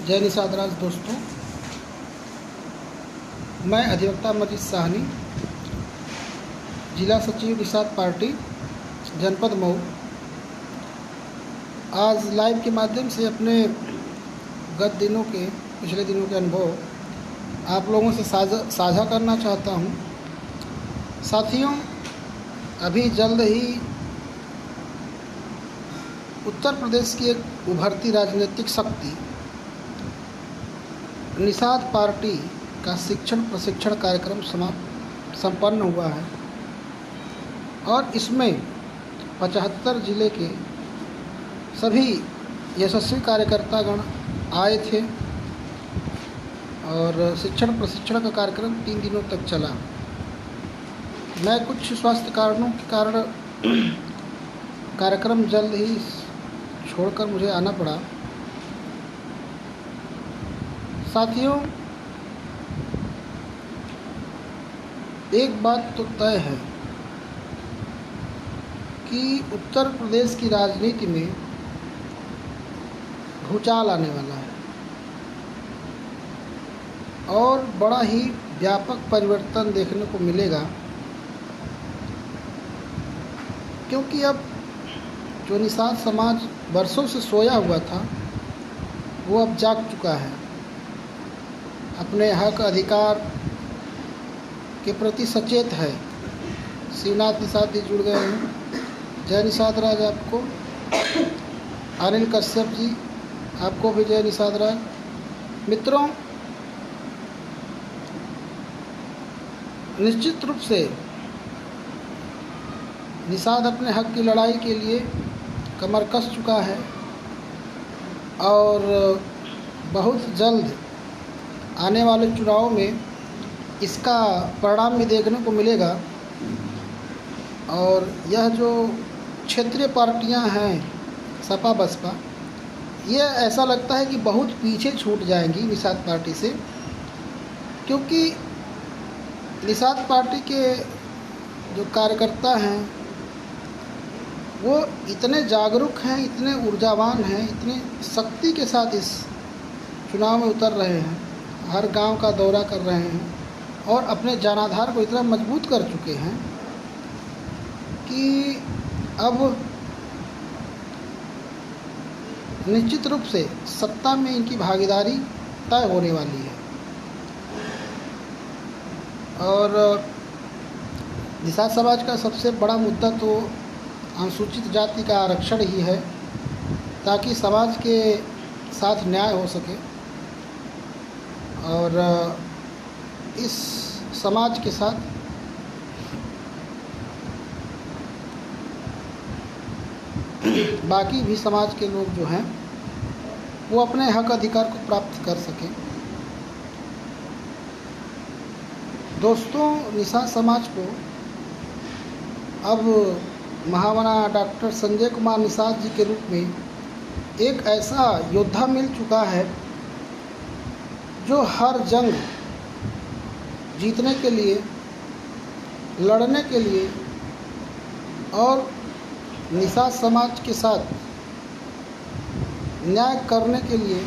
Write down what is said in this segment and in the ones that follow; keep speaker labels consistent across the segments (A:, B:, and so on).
A: जय निषाद राज दोस्तों, मैं अधिवक्ता मजीद साहनी, जिला सचिव निषाद पार्टी, जनपद मऊ, आज लाइव के माध्यम से अपने पिछले दिनों के अनुभव आप लोगों से साझा करना चाहता हूं। साथियों, अभी जल्द ही उत्तर प्रदेश की एक उभरती राजनीतिक शक्ति निषाद पार्टी का शिक्षण प्रशिक्षण कार्यक्रम संपन्न हुआ है और इसमें 75 जिले के सभी यशस्वी कार्यकर्तागण आए थे और शिक्षण प्रशिक्षण का कार्यक्रम 3 दिनों तक चला। मैं कुछ स्वास्थ्य कारणों के कारण कार्यक्रम जल्द ही छोड़कर मुझे आना पड़ा। साथियों, एक बात तो तय है कि उत्तर प्रदेश की राजनीति में भूचाल आने वाला है और बड़ा ही व्यापक परिवर्तन देखने को मिलेगा, क्योंकि अब जो निषाद समाज वर्षों से सोया हुआ था वो अब जाग चुका है। अपने हक अधिकार के प्रति सचेत है। शिवनाथ निषाद जी जुड़ गए हैं। जय निषाद राज आपको। अनिल कश्यप जी, आपको भी जय निषाद राज। मित्रों, निश्चित रूप से निषाद अपने हक की लड़ाई के लिए कमर कस चुका है और बहुत जल्द आने वाले चुनाव में इसका परिणाम भी देखने को मिलेगा। और यह जो क्षेत्रीय पार्टियां हैं सपा बसपा, ये ऐसा लगता है कि बहुत पीछे छूट जाएंगी निषाद पार्टी से, क्योंकि निषाद पार्टी के जो कार्यकर्ता हैं वो इतने जागरूक हैं, इतने ऊर्जावान हैं, इतनी शक्ति के साथ इस चुनाव में उतर रहे हैं, हर गांव का दौरा कर रहे हैं और अपने जनाधार को इतना मजबूत कर चुके हैं कि अब निश्चित रूप से सत्ता में इनकी भागीदारी तय होने वाली है। और निषाद समाज का सबसे बड़ा मुद्दा तो अनुसूचित जाति का आरक्षण ही है, ताकि समाज के साथ न्याय हो सके और इस समाज के साथ बाकी भी समाज के लोग जो हैं वो अपने हक अधिकार को प्राप्त कर सकें। दोस्तों, निषाद समाज को अब महामना डॉक्टर संजय कुमार निषाद जी के रूप में एक ऐसा योद्धा मिल चुका है जो हर जंग जीतने के लिए, लड़ने के लिए और निषाद समाज के साथ न्याय करने के लिए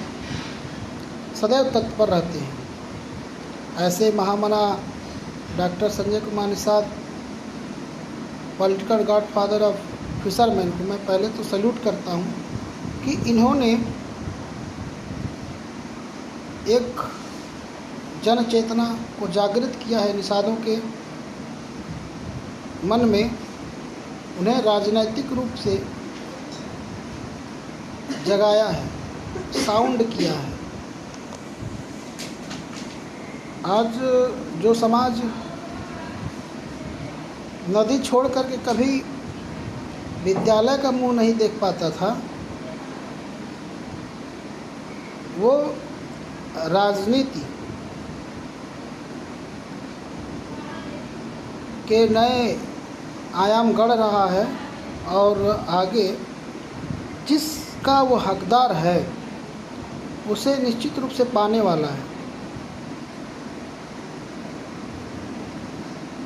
A: सदैव तत्पर रहते हैं। ऐसे महामना doctor Sanjay Kumar Nishad, political godfather of fisherman, को मैं पहले तो सैल्यूट करता हूँ कि इन्होंने एक जन चेतना को जागृत किया है निषादों के मन में, उन्हें राजनैतिक रूप से जगाया है, साउंड किया है। आज जो समाज नदी छोड़ करके कभी विद्यालय का मुंह नहीं देख पाता था, वो राजनीति के नए आयाम गढ़ रहा है और आगे जिसका वो हकदार है उसे निश्चित रूप से पाने वाला है।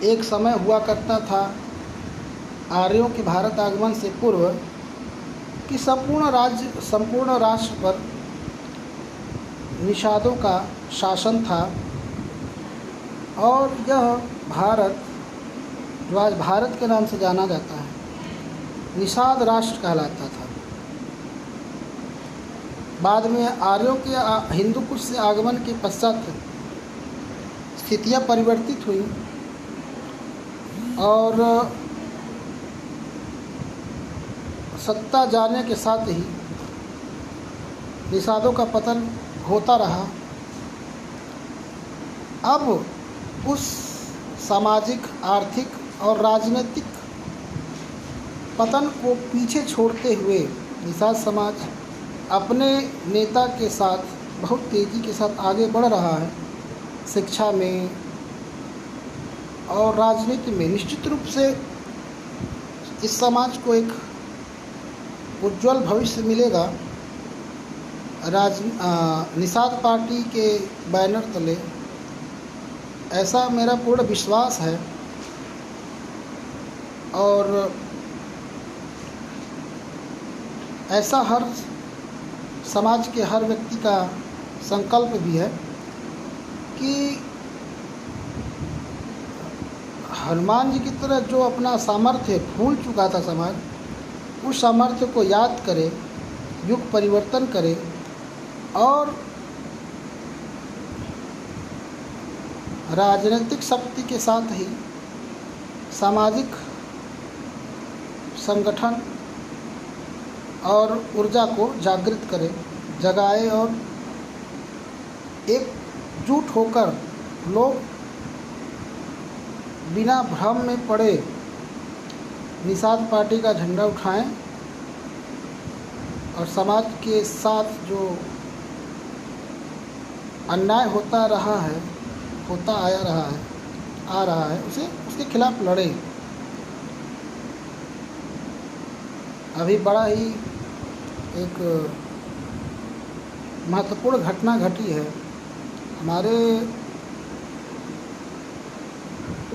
A: एक समय हुआ करता था, आर्यों के भारत आगमन से पूर्व कि संपूर्ण राष्ट्र पर निषादों का शासन था और यह भारत, जो आज भारत के नाम से जाना जाता है, निषाद राष्ट्र कहलाता था। बाद में आर्यों के हिंदू कुश से आगमन के पश्चात स्थितियाँ परिवर्तित हुई और सत्ता जाने के साथ ही निषादों का पतन होता रहा। अब उस सामाजिक, आर्थिक और राजनीतिक पतन को पीछे छोड़ते हुए निषाद समाज अपने नेता के साथ बहुत तेज़ी के साथ आगे बढ़ रहा है। शिक्षा में और राजनीति में निश्चित रूप से इस समाज को एक उज्जवल भविष्य मिलेगा। निषाद पार्टी के बैनर तले ऐसा मेरा पूर्ण विश्वास है और ऐसा हर समाज के हर व्यक्ति का संकल्प भी है कि हनुमान जी की तरह जो अपना सामर्थ्य भूल चुका था समाज, उस सामर्थ्य को याद करे, युग परिवर्तन करे और राजनीतिक शक्ति के साथ ही सामाजिक संगठन और ऊर्जा को जागृत करे, जगाए और एकजुट होकर लोग बिना भ्रम में पड़े निषाद पार्टी का झंडा उठाएं और समाज के साथ जो अन्याय होता आ रहा है उसके खिलाफ लड़ें। अभी बड़ा ही एक महत्वपूर्ण घटना घटी है। हमारे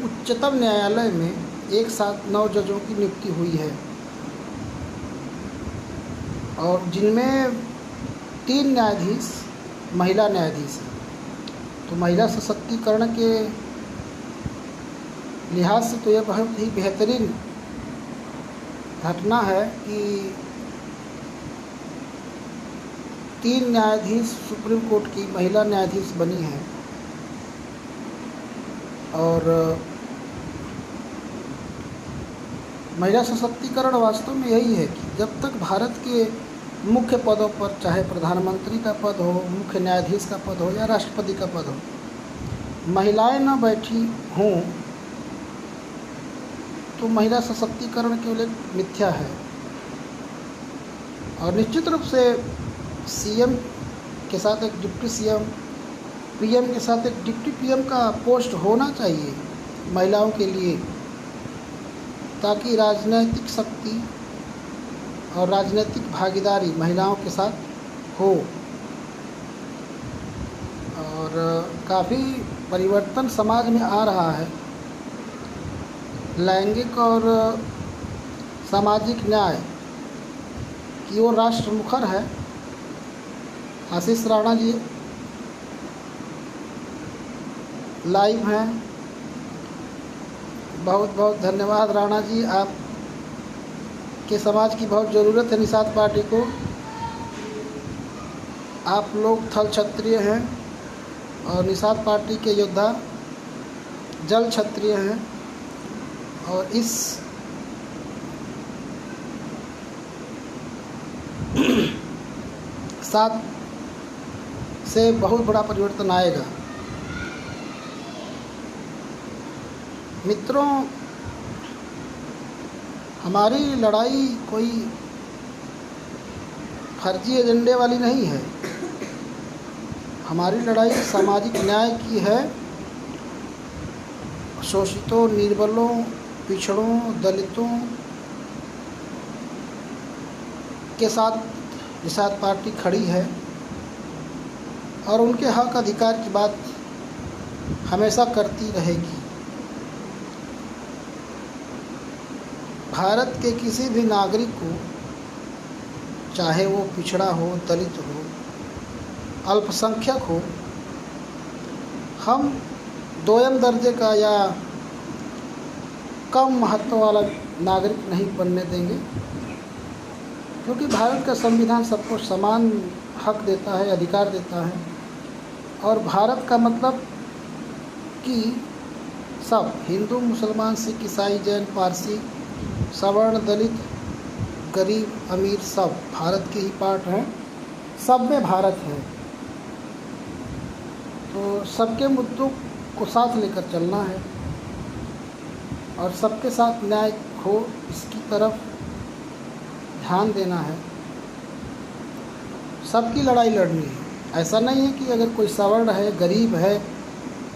A: उच्चतम न्यायालय में एक साथ 9 जजों की नियुक्ति हुई है और जिनमें 3 न्यायाधीश महिला न्यायाधीश हैं। तो महिला सशक्तिकरण के लिहाज से तो यह बहुत ही बेहतरीन घटना है कि 3 न्यायाधीश सुप्रीम कोर्ट की महिला न्यायाधीश बनी हैं और महिला सशक्तिकरण वास्तव में यही है कि जब तक भारत के मुख्य पदों पर, चाहे प्रधानमंत्री का पद हो, मुख्य न्यायाधीश का पद हो या राष्ट्रपति का पद हो, महिलाएं न बैठी हों तो महिला सशक्तिकरण केवल एक मिथ्या है। और निश्चित रूप से सीएम के साथ एक डिप्टी सीएम, पीएम के साथ एक डिप्टी पीएम का पोस्ट होना चाहिए महिलाओं के लिए, ताकि राजनीतिक शक्ति और राजनीतिक भागीदारी महिलाओं के साथ हो। और काफ़ी परिवर्तन समाज में आ रहा है। लैंगिक और सामाजिक न्याय की ओर राष्ट्र मुखर है। आशीष राणा जी लाइव हैं। बहुत बहुत धन्यवाद राणा जी, आप के समाज की बहुत ज़रूरत है निषाद पार्टी को। आप लोग थल क्षत्रिय हैं और निषाद पार्टी के योद्धा जल क्षत्रिय हैं और इस साथ से बहुत बड़ा परिवर्तन आएगा। मित्रों, हमारी लड़ाई कोई फर्जी एजेंडे वाली नहीं है। हमारी लड़ाई सामाजिक न्याय की है। शोषितों, निर्बलों, पिछड़ों, दलितों के साथ निषाद पार्टी खड़ी है और उनके हक अधिकार की बात हमेशा करती रहेगी। भारत के किसी भी नागरिक को चाहे वो पिछड़ा हो, दलित हो, अल्पसंख्यक हो, हम दोयम दर्जे का या कम महत्व वाला नागरिक नहीं बनने देंगे, क्योंकि भारत का संविधान सबको समान हक देता है, अधिकार देता है। और भारत का मतलब कि सब, हिंदू, मुसलमान, सिख, ईसाई, जैन, पारसी, सवर्ण, दलित, गरीब, अमीर, सब भारत के ही पार्ट हैं, सब में भारत है। तो सबके मुद्दों को साथ लेकर चलना है और सबके साथ न्याय हो, इसकी तरफ ध्यान देना है। सबकी लड़ाई लड़नी है। ऐसा नहीं है कि अगर कोई सवर्ण है, गरीब है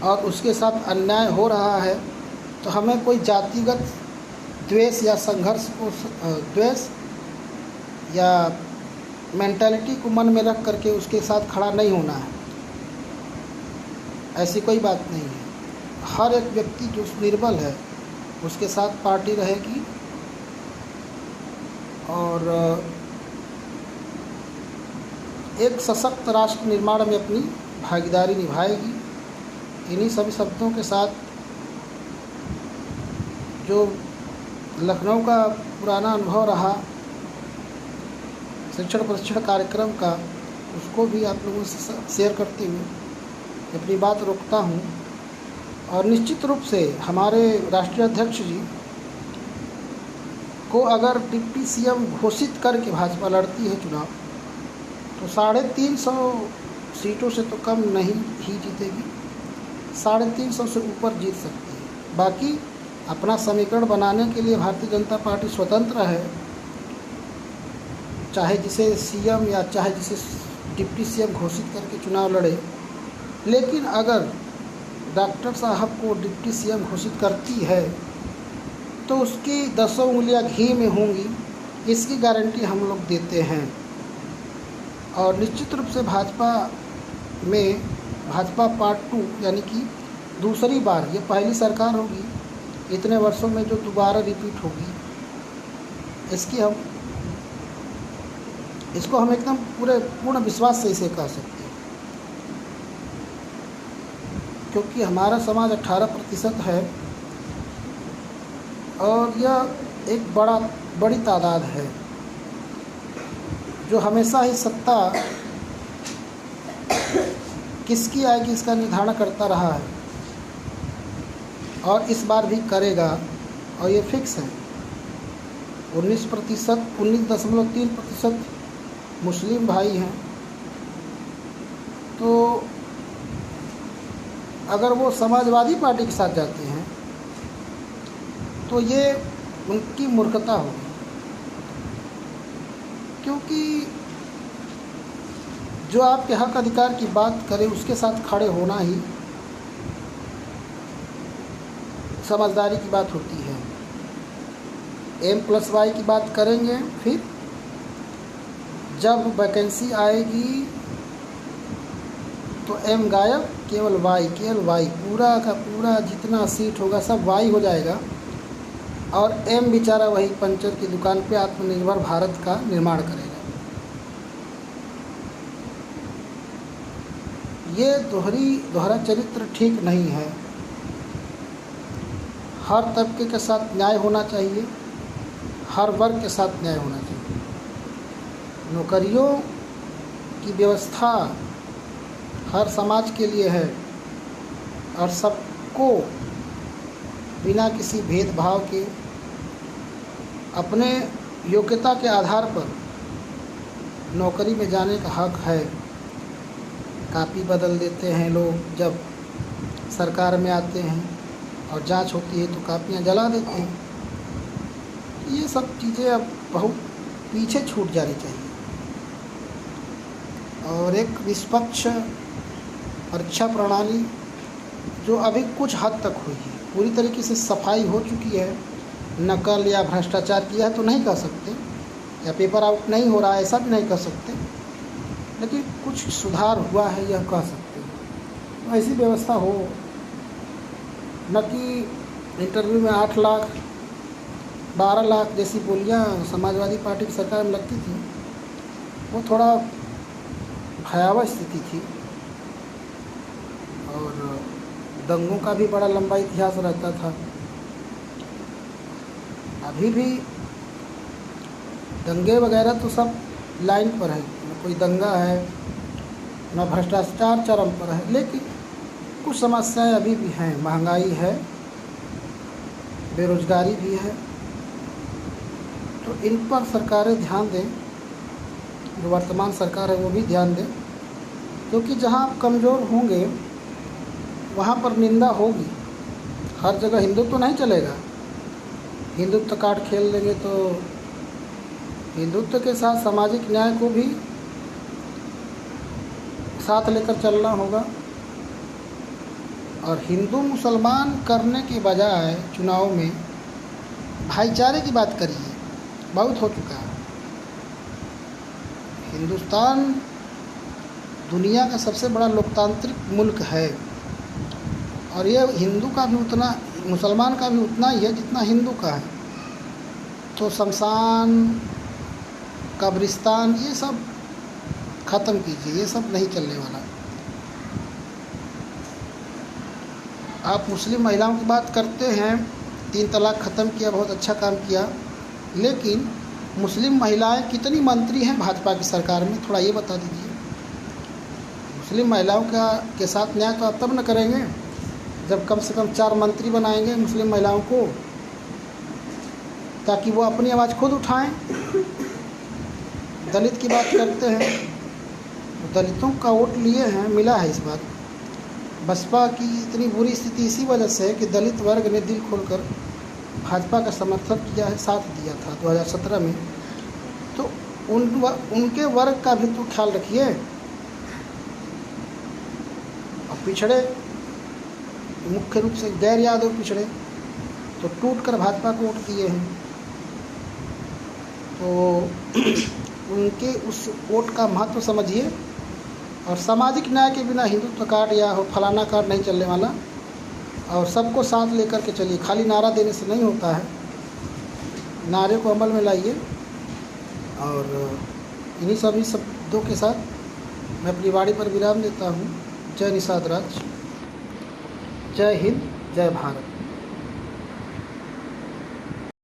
A: और उसके साथ अन्याय हो रहा है तो हमें कोई जातिगत द्वेष या संघर्ष को द्वेष या मेंटालिटी को मन में रख करके उसके साथ खड़ा नहीं होना है। ऐसी कोई बात नहीं है। हर एक व्यक्ति जो निर्बल है उसके साथ पार्टी रहेगी और एक सशक्त राष्ट्र निर्माण में अपनी भागीदारी निभाएगी। इन्हीं सभी शब्दों के साथ जो लखनऊ का पुराना अनुभव रहा शिक्षण प्रशिक्षण कार्यक्रम का, उसको भी आप लोगों से शेयर करते हुए अपनी बात रोकता हूँ। और निश्चित रूप से हमारे राष्ट्रीय अध्यक्ष जी को अगर डिप्टी सीएम घोषित करके भाजपा लड़ती है चुनाव तो 350 सीटों से तो कम नहीं ही जीतेगी, 350 से ऊपर जीत सकती है। बाकी अपना समीकरण बनाने के लिए भारतीय जनता पार्टी स्वतंत्र है, चाहे जिसे सीएम या चाहे जिसे डिप्टी सीएम घोषित करके चुनाव लड़े। लेकिन अगर डॉक्टर साहब को डिप्टी सीएम घोषित करती है तो उसकी 10 उंगलियां घी में होंगी, इसकी गारंटी हम लोग देते हैं। और निश्चित रूप से भाजपा में भाजपा पार्ट 2 यानी कि दूसरी बार, ये पहली सरकार होगी इतने वर्षों में जो दोबारा रिपीट होगी, इसको हम एकदम पूर्ण विश्वास से इसे कह सकते हैं। क्योंकि हमारा समाज 18% है और यह एक बड़ी तादाद है जो हमेशा ही सत्ता किसकी आएगी इसका निर्धारण करता रहा है और इस बार भी करेगा। और ये फिक्स है। 19.3% मुस्लिम भाई हैं, तो अगर वो समाजवादी पार्टी के साथ जाते हैं तो ये उनकी मूर्खता होगी, क्योंकि जो आपके हक अधिकार की बात करे उसके साथ खड़े होना ही समझदारी की बात होती है। M+Y की बात करेंगे, फिर जब वैकेंसी आएगी तो M गायब, केवल Y, पूरा का पूरा जितना सीट होगा सब Y हो जाएगा और M बेचारा वही पंचर की दुकान पे आत्मनिर्भर भारत का निर्माण करेगा। ये दोहरा चरित्र ठीक नहीं है। हर तबके के साथ न्याय होना चाहिए, हर वर्ग के साथ न्याय होना चाहिए। नौकरियों की व्यवस्था हर समाज के लिए है और सबको बिना किसी भेदभाव के अपने योग्यता के आधार पर नौकरी में जाने का हक है। कापी बदल देते हैं लोग जब सरकार में आते हैं और जांच होती है तो कापियां जला देते हैं। ये सब चीज़ें अब बहुत पीछे छूट जानी चाहिए और एक निष्पक्ष परीक्षा प्रणाली जो अभी कुछ हद तक हुई है, पूरी तरीके से सफाई हो चुकी है। नकल या भ्रष्टाचार किया है तो नहीं कह सकते, या पेपर आउट नहीं हो रहा है ऐसा भी नहीं कह सकते, लेकिन कुछ सुधार हुआ है यह कह सकते हैं। तो ऐसी व्यवस्था हो, न कि इंटरव्यू में 8 लाख 12 लाख जैसी बोलियां समाजवादी पार्टी की सरकार में लगती थी। वो थोड़ा भयावह स्थिति थी और दंगों का भी बड़ा लंबा इतिहास रहता था। अभी भी दंगे वगैरह तो सब लाइन पर है, न कोई दंगा है, न भ्रष्टाचार चरम पर है, लेकिन कुछ समस्याएं अभी भी हैं। महंगाई है, बेरोजगारी भी है, तो इन पर सरकारें ध्यान दें, जो वर्तमान सरकार है वो भी ध्यान दें, क्योंकि जहां आप कमज़ोर होंगे वहाँ पर निंदा होगी। हर जगह हिंदुत्व तो नहीं चलेगा। हिंदुत्व कार्ड खेल लेंगे तो हिंदुत्व के साथ सामाजिक न्याय को भी साथ लेकर चलना होगा। और हिंदू मुसलमान करने के बजाय चुनाव में भाईचारे की बात करिए, बहुत हो चुका है। हिंदुस्तान दुनिया का सबसे बड़ा लोकतांत्रिक मुल्क है और ये हिंदू का भी उतना, मुसलमान का भी उतना ही है जितना हिंदू का है। तो शमशान, कब्रिस्तान, ये सब ख़त्म कीजिए, ये सब नहीं चलने वाला। आप मुस्लिम महिलाओं की बात करते हैं, 3 तलाक ख़त्म किया, बहुत अच्छा काम किया, लेकिन मुस्लिम महिलाएं कितनी मंत्री हैं भाजपा की सरकार में, थोड़ा ये बता दीजिए। मुस्लिम महिलाओं के साथ न्याय तो आप तब न करेंगे जब कम से कम 4 मंत्री बनाएंगे मुस्लिम महिलाओं को, ताकि वो अपनी आवाज़ खुद उठाएं। दलित की बात करते हैं, दलितों का वोट लिए हैं, मिला है इस बार। बसपा की इतनी बुरी स्थिति इसी वजह से है कि दलित वर्ग ने दिल खोलकर भाजपा का समर्थन किया है, साथ दिया था 2017 में। तो उनके वर्ग का भी तो ख्याल रखिए। और पिछड़े, मुख्य रूप से गैर यादव पिछड़े तो टूट कर भाजपा को वोट दिए हैं, तो उनके उस वोट का महत्व समझिए। और सामाजिक न्याय के बिना हिंदुत्व कार्ड या फलाना कार्ड नहीं चलने वाला, और सबको साथ लेकर के चलिए। खाली नारा देने से नहीं होता है, नारे को अमल में लाइए। और इन्हीं सभी शब्दों के साथ मैं अपनी वाणी पर विराम देता हूँ। जय निषाद राज, जय हिंद, जय भारत।